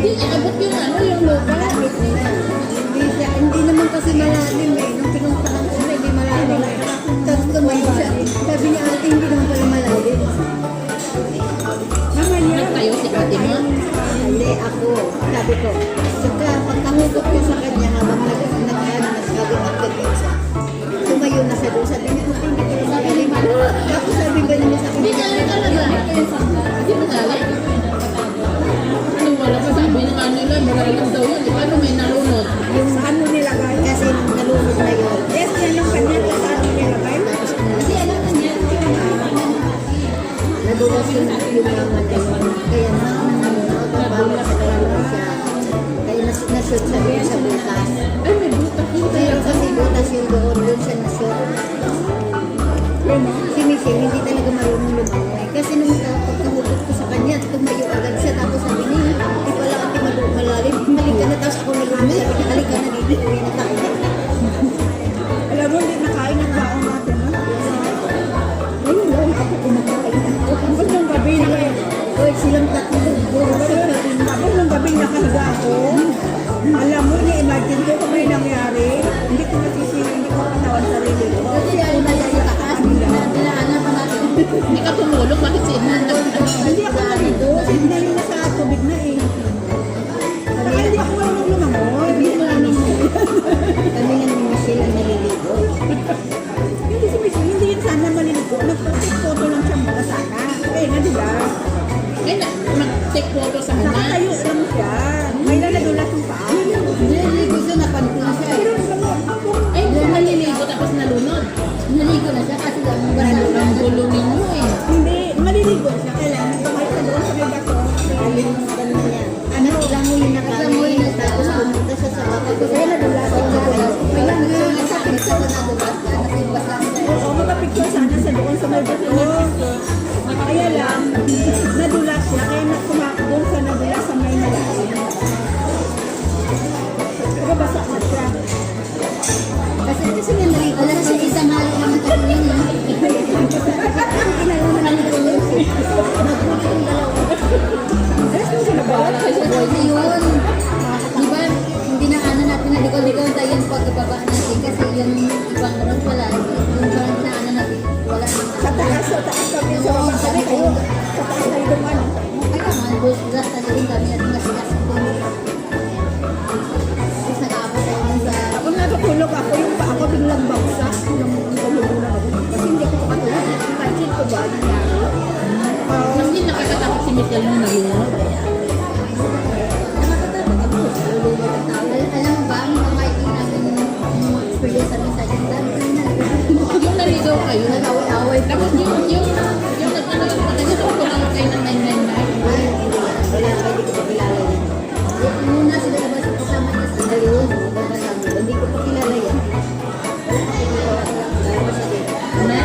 Hindi niya abot yung ano, yung lupa. Gamit nila. Hindi naman kasi malalim eh. Nung pinuntahan ko na, hindi malalim. Tapos tumayo siya. Sabi niya, ate, hindi naman pala malalim. Nagtayo si ate mo. Hindi, ako. Sabi ko. Saka, pagkahugot ko sa kanya, habang nagsabi magdating siya. Tumayo na siya doon. Sabi niya, ate, hindi pala malalim. Tapos sabi ba niya sa Hindi kanya? niya talaga. Hindi mo galing. Ano wala pa sabi ng ano nila, malalim daw yun. Di ba ano may nalunod? Yung ano nilagay? Kasi nung nalunod na yun. Yes, yan yung kanya. Sa ano nilagay? Kasi alam na niya. Nadulas yung mga yun. Kaya nabawas sa kanya siya. Kaya nashoot siya doon sa butas. Ay, may butas yun. Pero kasi butas yung doon siya nashoot. Si Michelle hindi talaga marunong lumangoy. Kasi nung pagkahutot ko sa kanya, tumayo agad siya. Tapos sabi niya, di pala ate malalim. Mali ka na. Tapos ako nalunod. Sabi niya, halika na dito. Uwi na tayo. Alam mo, hindi nakain ng baong natin, no? Ayun lang, ako kumakain ako. Tapos nung gabi na kayo. Uy, silang tatlo. Tapos nung gabi nakahiga ako. Alam mo, ni-imagine ko kung may nangyari. Hindi ko nasisili, hindi ko katawan sarili ko. Kasi ayaw na yan sa taas. Dinaanan pa natin. Hindi ka tumulong, bakit sinan? Hindi ako nalito. Sinali na sa tubig na eh. Saka hindi ako marunong lumangoy. Hindi kami nga ni Michelle ang naliligo. Hindi si Michelle, hindi yan sana maliligo. Nagpa-take photo lang siya muna sana. Kaya nga diba? Ay, mag-take photo sa muna. Nakatayo lang siya. May nadulas yung paa. Naliligo siya, napansin siya. Pero Ay, naliligo tapos nalunod. Naligo na siya kasi ang gulo ninyo eh. hindi, maliligo siya. Kailangan tumayo ka doon sa may bato. Ayun yung ganun niya. Ano, langoy na kami. Tapos pumunta siya sa bato. Kaya nadulas yung nadulas. Kaya nadulas siya na nadulas na. Oo, makapicture sana sa doon sa may bato. Kaya lang, nadulas siya. Kaya doon sa nadulas sa may malalim. Pero basa na siya. Kasi may maligo. Alam siya isang halo naman kalunin. Inalaman namin kalunin. Nagpunta yung dalawa. Alas mo siya nabawal? Kasi boy na yun. Diba, hindi na ano natin na likod-likod tayo yung pagbaba natin. Kasi yung ibang ron wala. Yung parang na ano natin, wala naman. Sa taas kami. Sa taas kayo. Sa taas kayo duman. Ay naman, bulas na rin kami natin kasi tapos nag-aabot tayo sa... Ako natutulog ako, yung pa ako biglang bagsak. Yung tumulunan ako. Kasi hindi ako makatulog. Imagine ko ba nangyari? Hindi nakakatakot si Michelle nung nalunod. Nakakatakot ako. Lulunod ang tao. Alam mo ba, ang mga itin namin yung experience namin sa ganda. Yung naligaw kayo, Nag-away-away. tapos yung nag-ano yung pagkakataon ko lang kayo ng 999. Wala ka, hindi ko pa kilala yan. Muna sila labas ang kasama niya sa ayun. Hindi ko pa kilala yan. Wala ka kilala yan. Na?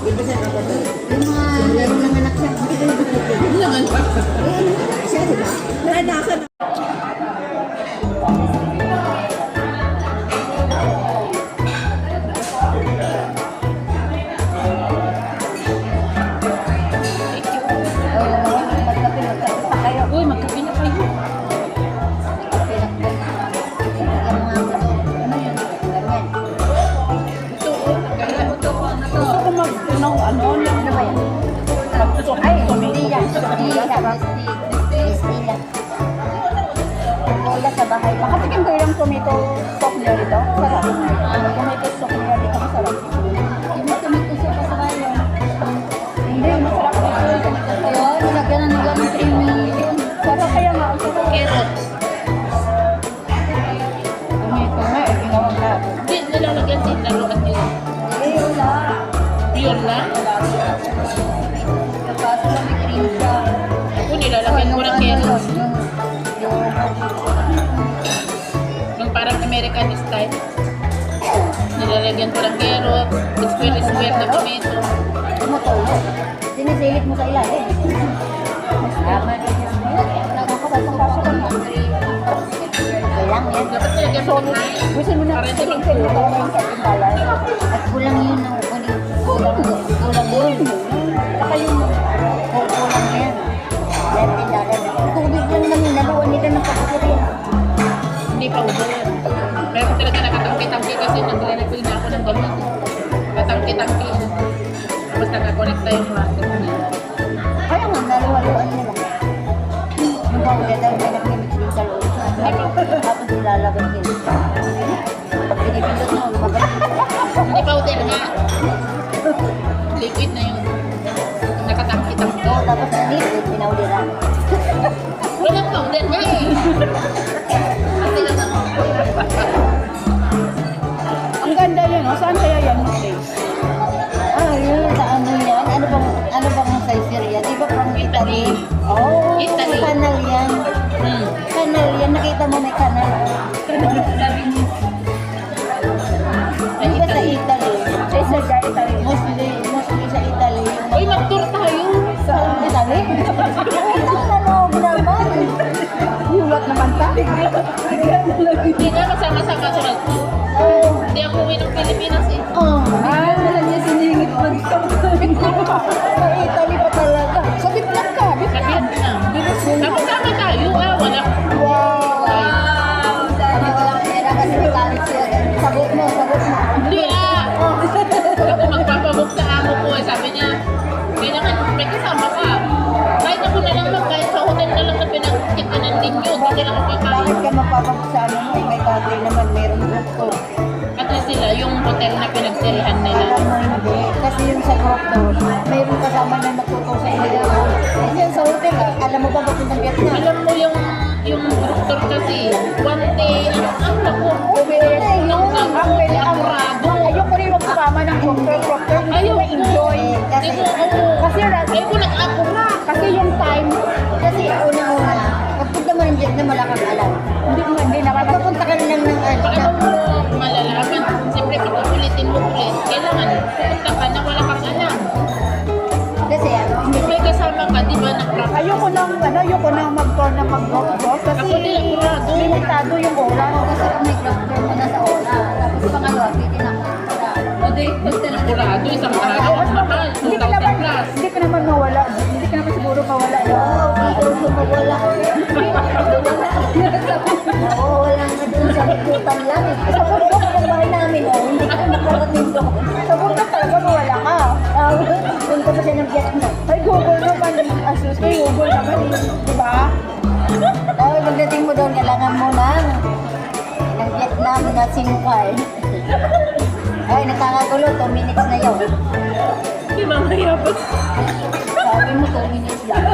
Di ba siya kapatid? Yung mga larong ng anak siya, hindi ko nakikita. Hindi naman. Siya, di ba? Naranasan. Uy, magkape na kayo. Ito, kaya ito po na to. Gusto ko mag-tunong ano ba yan? Mag-tusok. Ay, hindi yan. Wala sa bahay. Makatikim ko yung tomato soup niya dito. Sarap. Tomato soup niya dito. Masarap. Yung tomato soup sa bayan. Hindi, masarap dito. Oo, nilagyan na nila ng creamy yun. Sarap kaya nga. Carrot. Tomato nga, ginawang lahat. Hindi, nilalagyan din. Laruan yun. Eh, wala. Pure lang. Kaso lang may cream siya. Ako, nilalagyan ko ng carrot. Yung parang American style. Nilalagyan ko ng carrot. Square na tomato. Tumutulo. Sinisilip mo sa ilalim. Tama. Nakakapagpapasok ka na. Kailang yan. Dapat nilagyan ko na. Gusto mo na siling-siling mo kung may $7. At kulang yun ang kulang yun. Saka yung kulang yan. $11. Tubig lang namin. Naluan nila ng powder. Pero talaga nakatangki-tangki kasi nagre-refill na ako ng gamot. Katangki-tangki. Tapos nakakonekta yung water niya. Kaya nga, naluwa-luan nila. Yung powder dahil may nag-mimix din sa loob. Tapos nilalagay din. Pinipindot mo, lumabas. Hindi powder nga. Liquid na yun. Nakatangki-tangki. Oo, tapos na liquid, pinaudiran. Walang powder nga eh. Kasi lang ako. Ang ganda yun, oh. Saan kaya yan yung place? Yun, sa ano yan? Ano bang size yan? Di ba from Italy? Oh, Italy. Kanal yan. Kanal yan. Nakita mo may kanal. Sabi niya. Di ba sa Italy? Sa Italy. Mostly sa Italy. Uy, mag-tour tayo. Sa Italy? Ito na loob naman. Hulat naman tayo. Hindi nga kasama-sama sa mag-tour. Hindi ako uwi ng Pilipinas eh. Oh, Wala niya siningit mo dito. sa Italy pa talaga. Sa Vietnam ka. Sa Vietnam. Sama-sama tayo ah. Wala. Wow! Sabi walang pera kasi may galit siya. Sagot mo. Hindi ah. Ako magpapabook sa amo ko eh. Sabi niya, kailangan may kasama ka. Kahit ako na lang kahit sa hotel na lang na pinag-checkinan din yun. Hindi lang ako kakain. Bakit ka mapapag sa ano mo? May country naman, meron group ko. At least sila, yung hotel na pinagtirihan nila. Alam mo hindi. Kasi yung sa group ko, mayroong kasama na magtutong sa inyo. Kasi yung sa hotel, alam mo ba papuntang Vietnam? Alam mo yung doktor kasi, one day, ang naku, Ayoko rin magkasama ng proctor. Ayaw. Enjoy. Kasi, Kasi ayaw ko nag-akura. kasi yung time, kasi una-una, pagpunta mo ng Vietnam, wala kang alam. hindi naman Pagpunta ka lang ng Paano mo malalaman? Siyempre, pag ulitin mo ulit, kailangan pupunta ka na wala kang alam. Kasi, Kung may kasama ka, di ba, nag-practice? ayoko nang mag-tour na mag-group kasi Ako din, apurado. limitado yung oras. kasi kung may group tour mo na sa oras, tapos pangalawa, pwede na ako. Apurado, isang araw, ang mahal, 2,000 plus. Hindi ka naman mawala. Hindi ka naman siguro mawala. Oo, dito sumawala. Oo, wala nga dun sa hutan lang. Sa bundok ng bahay namin, hindi ka nakarating doon. Sa bundok talaga mawala ka. Punta pa siya ng Vietnam. Ay, Google naman. Asus ko, Google naman. Diba? Dahil pagdating mo doon, kailangan mo ng Vietnam na SIM card. Ay, nakakagulo, 2 minutes na yun. Di mamaya pa. Sabi mo, 2 minutes lang.